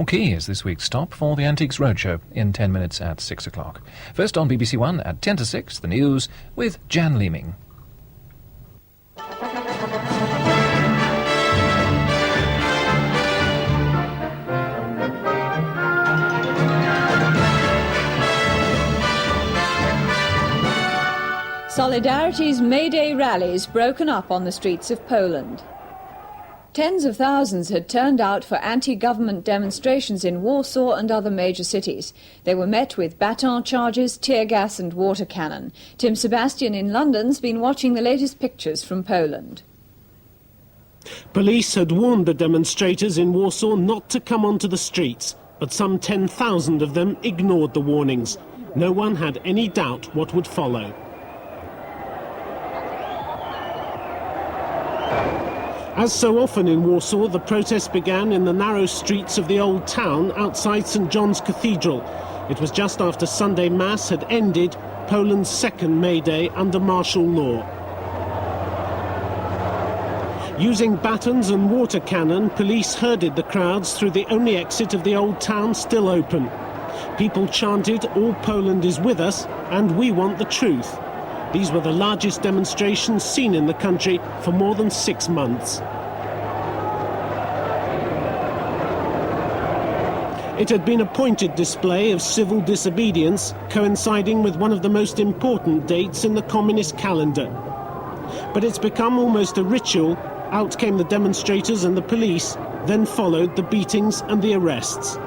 Torquay is this week's stop for the Antiques Roadshow in 10 minutes at 6 o'clock. First on BBC1 at 10 to 6, the news with Jan Leeming. Solidarity's May Day rallies broken up on the streets of Poland. Tens of thousands had turned out for anti-government demonstrations in Warsaw and other major cities. They were met with baton charges, tear gas and water cannon. Tim Sebastian in London's been watching the latest pictures from Poland. Police had warned the demonstrators in Warsaw not to come onto the streets, but some 10,000 of them ignored the warnings. No one had any doubt what would follow. As so often in Warsaw, the protest began in the narrow streets of the old town outside St. John's Cathedral. It was just after Sunday Mass had ended Poland's second May Day under martial law. Using batons and water cannon, police herded the crowds through the only exit of the old town still open. People chanted, "All Poland is with us," and "We want the truth." These were the largest demonstrations seen in the country for more than 6 months. It had been a pointed display of civil disobedience, coinciding with one of the most important dates in the communist calendar. But it's become almost a ritual. Out came the demonstrators and the police, then followed the beatings and the arrests.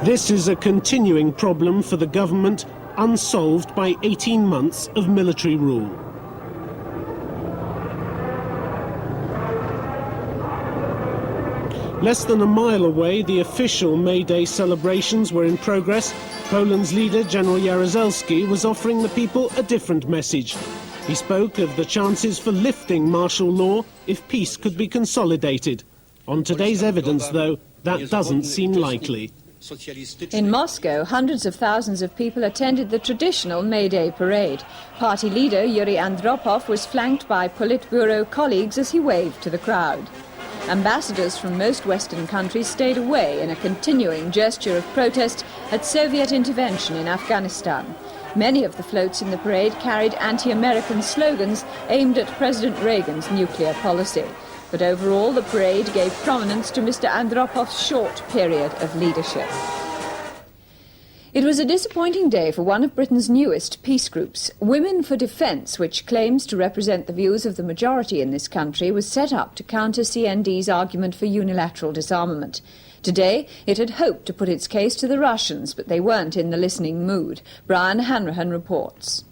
This is a continuing problem for the government, unsolved by 18 months of military rule. Less than a mile away, the official May Day celebrations were in progress. Poland's leader, General Jaruzelski, was offering the people a different message. He spoke of the chances for lifting martial law if peace could be consolidated. On today's evidence, though, that doesn't seem likely. In Moscow, hundreds of thousands of people attended the traditional May Day parade. Party leader Yuri Andropov was flanked by Politburo colleagues as he waved to the crowd. Ambassadors from most Western countries stayed away in a continuing gesture of protest at Soviet intervention in Afghanistan. Many of the floats in the parade carried anti-American slogans aimed at President Reagan's nuclear policy. But overall, the parade gave prominence to Mr. Andropov's short period of leadership. It was a disappointing day for one of Britain's newest peace groups. Women for Defence, which claims to represent the views of the majority in this country, was set up to counter CND's argument for unilateral disarmament. Today, it had hoped to put its case to the Russians, but they weren't in the listening mood. Brian Hanrahan reports.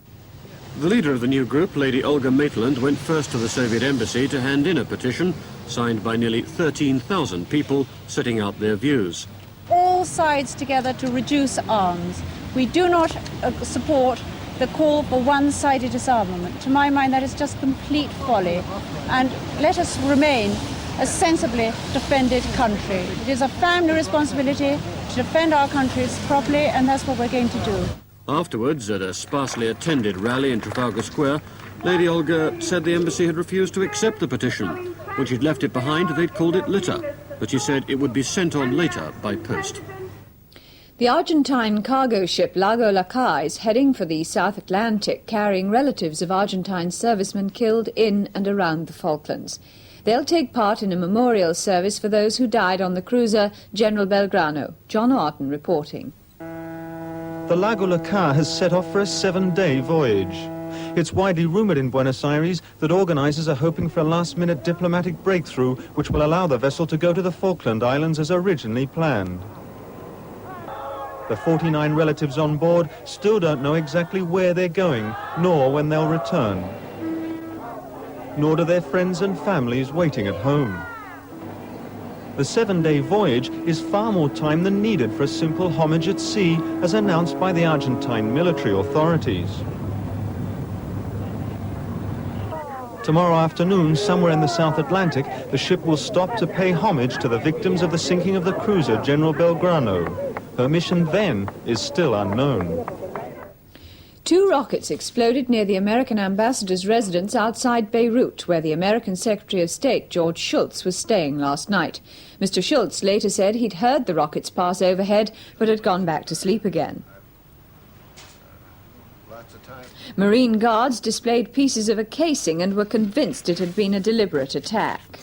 The leader of the new group, Lady Olga Maitland, went first to the Soviet embassy to hand in a petition signed by nearly 13,000 people setting out their views. All sides together to reduce arms. We do not support the call for one-sided disarmament. To my mind, that is just complete folly. And let us remain a sensibly defended country. It is a family responsibility to defend our countries properly, and that's what we're going to do. Afterwards, at a sparsely attended rally in Trafalgar Square, Lady Olga said the embassy had refused to accept the petition. When she'd left it behind, they'd called it litter, but she said it would be sent on later by post. The Argentine cargo ship Lago Lacar is heading for the South Atlantic, carrying relatives of Argentine servicemen killed in and around the Falklands. They'll take part in a memorial service for those who died on the cruiser General Belgrano. John Arden reporting. The Lago Lacar has set off for a 7-day voyage. It's widely rumoured in Buenos Aires that organisers are hoping for a last-minute diplomatic breakthrough which will allow the vessel to go to the Falkland Islands as originally planned. The 49 relatives on board still don't know exactly where they're going, nor when they'll return. Nor do their friends and families waiting at home. The 7-day voyage is far more time than needed for a simple homage at sea, as announced by the Argentine military authorities. Tomorrow afternoon, somewhere in the South Atlantic, the ship will stop to pay homage to the victims of the sinking of the cruiser General Belgrano. Her mission then is still unknown. 2 rockets exploded near the American ambassador's residence outside Beirut, where the American Secretary of State, George Shultz, was staying last night. Mr. Shultz later said he'd heard the rockets pass overhead, but had gone back to sleep again. Marine guards displayed pieces of a casing and were convinced it had been a deliberate attack.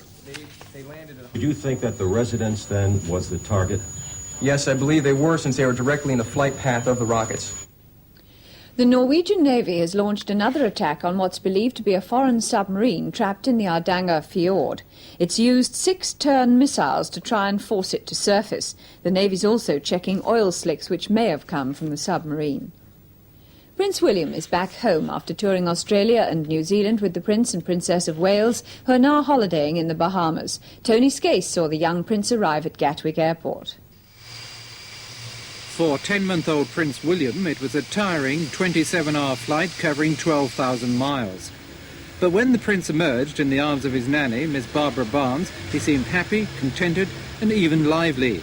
Did you think that the residence then was the target? Yes, I believe they were, since they were directly in the flight path of the rockets. The Norwegian Navy has launched another attack on what's believed to be a foreign submarine trapped in the Hardanger fjord. It's used 6 Tern missiles to try and force it to surface. The Navy's also checking oil slicks which may have come from the submarine. Prince William is back home after touring Australia and New Zealand with the Prince and Princess of Wales, who are now holidaying in the Bahamas. Tony Skase saw the young prince arrive at Gatwick Airport. For 10-month-old Prince William, it was a tiring 27-hour flight covering 12,000 miles. But when the prince emerged in the arms of his nanny, Miss Barbara Barnes, he seemed happy, contented and even lively.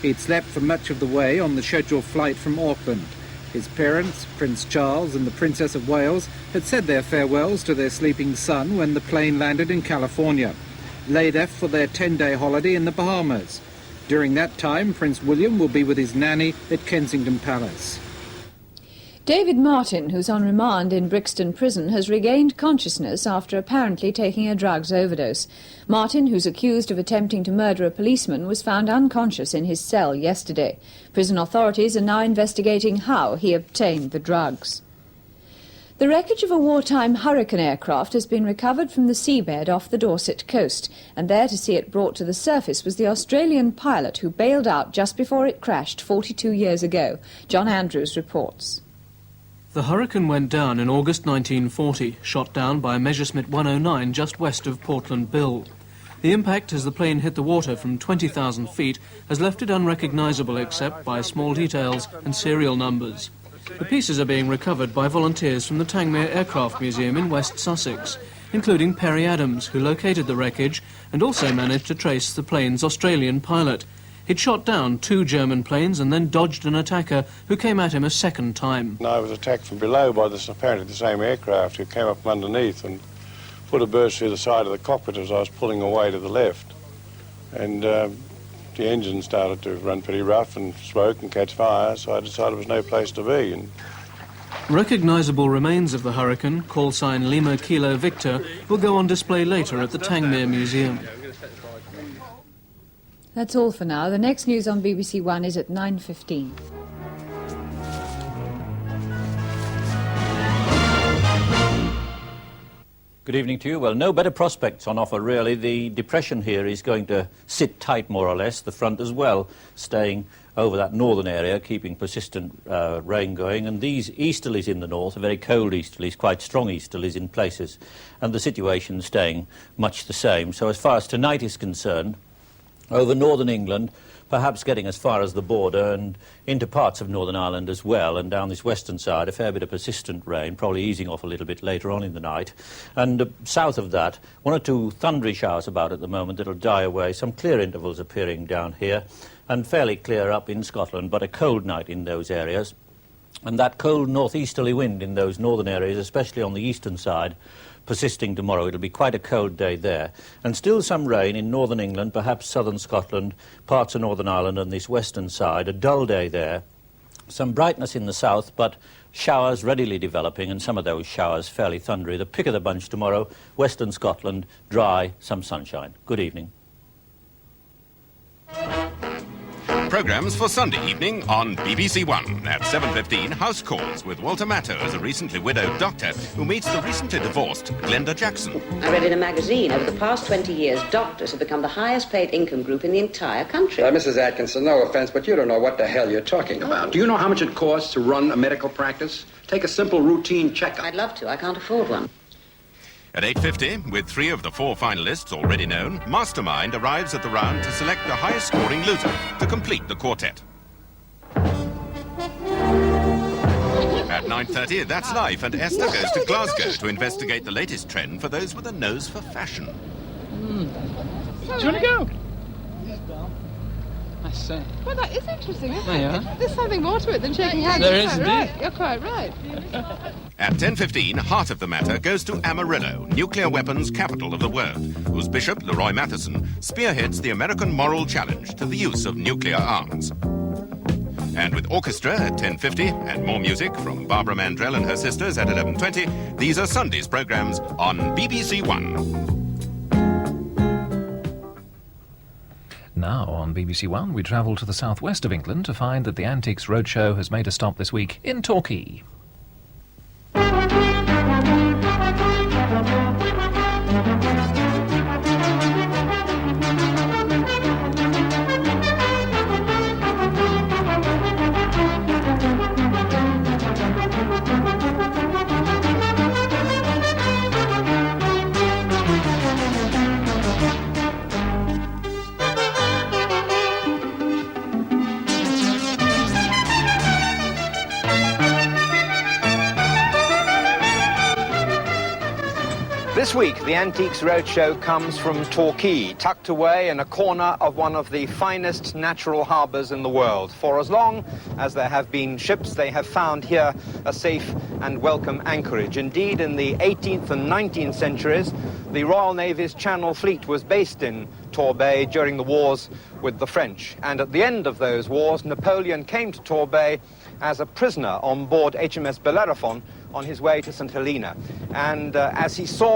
He'd slept for much of the way on the scheduled flight from Auckland. His parents, Prince Charles and the Princess of Wales, had said their farewells to their sleeping son when the plane landed in California. They left for their 10-day holiday in the Bahamas. During that time, Prince William will be with his nanny at Kensington Palace. David Martin, who's on remand in Brixton Prison, has regained consciousness after apparently taking a drugs overdose. Martin, who's accused of attempting to murder a policeman, was found unconscious in his cell yesterday. Prison authorities are now investigating how he obtained the drugs. The wreckage of a wartime Hurricane aircraft has been recovered from the seabed off the Dorset coast, and there to see it brought to the surface was the Australian pilot who bailed out just before it crashed 42 years ago. John Andrews reports. The Hurricane went down in August 1940, shot down by a Messerschmitt 109 just west of Portland Bill. The impact as the plane hit the water from 20,000 feet has left it unrecognisable except by small details and serial numbers. The pieces are being recovered by volunteers from the Tangmere Aircraft Museum in West Sussex, including Perry Adams, who located the wreckage and also managed to trace the plane's Australian pilot. He'd shot down 2 German planes and then dodged an attacker who came at him a second time. I was attacked from below by apparently the same aircraft who came up from underneath and put a burst through the side of the cockpit as I was pulling away to the left. And the engine started to run pretty rough and smoke and catch fire, so I decided there was no place to be. And recognisable remains of the Hurricane, call sign Lima Kilo Victor, will go on display later at the Tangmere Museum. That's all for now. The next news on BBC One is at 9:15. Good evening to you. Well, no better prospects on offer, really. The depression here is going to sit tight, more or less, the front as well, staying over that northern area, keeping persistent rain going. And these easterlies in the north are very cold easterlies, quite strong easterlies in places, and the situation staying much the same. So as far as tonight is concerned, over northern England, perhaps getting as far as the border and into parts of Northern Ireland as well, and down this western side, a fair bit of persistent rain, probably easing off a little bit later on in the night. And south of that, 1 or 2 thundery showers about at the moment that'll die away, some clear intervals appearing down here, and fairly clear up in Scotland, but a cold night in those areas. And that cold northeasterly wind in those northern areas, especially on the eastern side, persisting tomorrow. It'll be quite a cold day there. And still some rain in northern England, perhaps southern Scotland, parts of Northern Ireland and this western side. A dull day there. Some brightness in the south, but showers readily developing, and some of those showers fairly thundery. The pick of the bunch tomorrow, western Scotland, dry, some sunshine. Good evening. Programmes for Sunday evening on BBC One. At 7:15, House Calls with Walter Matto as a recently widowed doctor who meets the recently divorced Glenda Jackson. I read in a magazine, over the past 20 years, doctors have become the highest paid income group in the entire country. Mrs. Atkinson, no offense, but you don't know what the hell you're talking about. Do you know how much it costs to run a medical practice? Take a simple routine checkup. I'd love to. I can't afford one. At 8:50, with 3 of the 4 finalists already known, Mastermind arrives at the round to select the highest scoring loser to complete the quartet. At 9:30, That's Life, and Esther goes to Glasgow to investigate the latest trend for those with a nose for fashion. Do you want to go? I see. Well, that is interesting, isn't Yeah. it? There's something more to it than shaking hands. There You're is quite indeed. right. You're quite right. At 10:15, Heart of the Matter goes to Amarillo, nuclear weapons capital of the world, whose Bishop, Leroy Matheson, spearheads the American moral challenge to the use of nuclear arms. And with orchestra at 10:50 and more music from Barbara Mandrell and her sisters at 11:20, these are Sunday's programmes on BBC One. Now on BBC One, we travel to the southwest of England to find that the Antiques Roadshow has made a stop this week in Torquay. This week, the Antiques Roadshow comes from Torquay, tucked away in a corner of one of the finest natural harbours in the world. For as long as there have been ships, they have found here a safe and welcome anchorage. Indeed, in the 18th and 19th centuries, the Royal Navy's Channel Fleet was based in Torquay during the wars with the French. And at the end of those wars, Napoleon came to Torquay as a prisoner on board HMS Bellerophon on his way to St Helena. And as he saw